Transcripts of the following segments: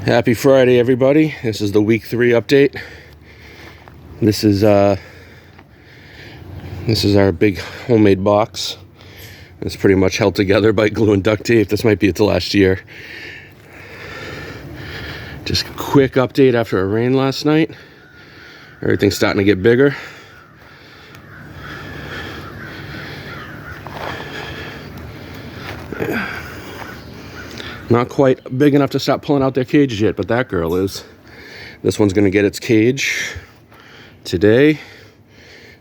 Happy Friday, everybody. This is the week 3 update. This is our big homemade box. It's pretty much held together by glue and duct tape. This might be it last year. Just a quick update after a rain last night. Everything's starting to get bigger. Not quite big enough to start pulling out their cages yet, but that girl is. This one's going to get its cage today.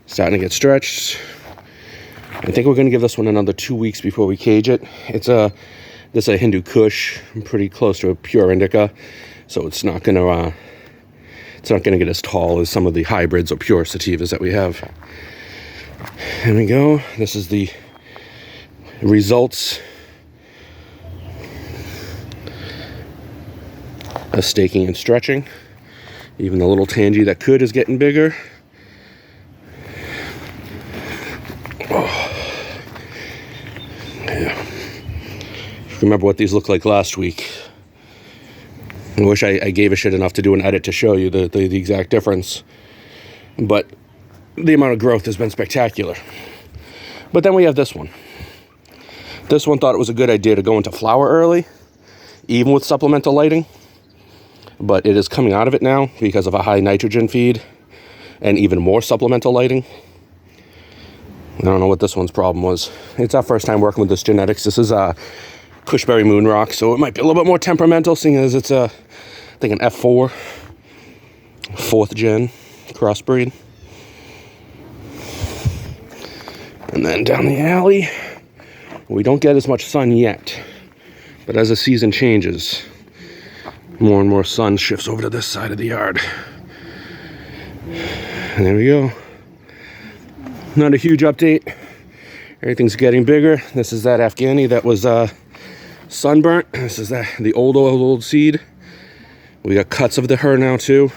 Starting to get stretched. I think we're going to give this one another 2 weeks before we cage it. This is a Hindu Kush, pretty close to a pure indica, so it's not going to get as tall as some of the hybrids or pure sativas that we have. Here we go. This is the results of staking and stretching. Even the little tangy that could is getting bigger. Oh. Yeah. Remember what these looked like last week. I wish I gave a shit enough to do an edit to show you the exact difference. But the amount of growth has been spectacular. But then we have this one. This one thought it was a good idea to go into flower early, even with supplemental lighting. But it is coming out of it now because of a high nitrogen feed and even more supplemental lighting. I don't know what this one's problem was. It's our first time working with this genetics. This is a Cushberry Moon Rock, so it might be a little bit more temperamental, seeing as it's I think an F4, 4th gen crossbreed. And then down the alley, we don't get as much sun yet, but as the season changes, more and more sun shifts over to this side of the yard. And there we go. Not a huge update. Everything's getting bigger. This is that Afghani that was sunburnt. This is the old seed. We got cuts of her now too.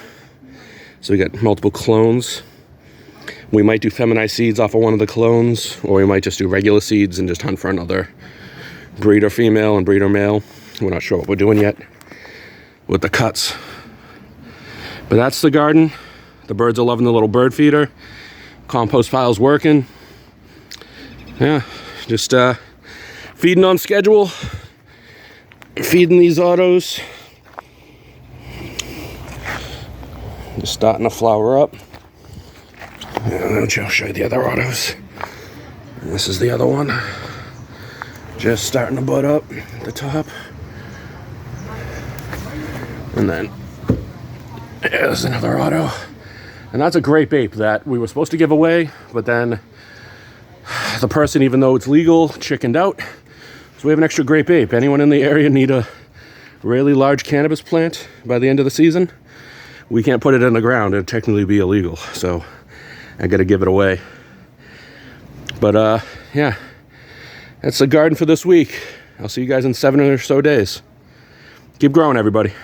So we got multiple clones. We might do feminized seeds off of one of the clones, or we might just do regular seeds and just hunt for another breeder female and breeder male. We're not sure what we're doing yet with the cuts. But that's the garden. The birds are loving the little bird feeder. Compost pile's working. Yeah, just feeding on schedule. Feeding these autos. Just starting to flower up. And then I'll show you the other autos. And this is the other one. Just starting to bud up at the top. And then there's another auto. And that's a grape ape that we were supposed to give away, but then the person, even though it's legal, chickened out. So we have an extra grape ape. Anyone in the area need a really large cannabis plant by the end of the season? We can't put it in the ground. It'd technically be illegal. So I got to give it away. But yeah, that's the garden for this week. I'll see you guys in 7 or so days. Keep growing, everybody.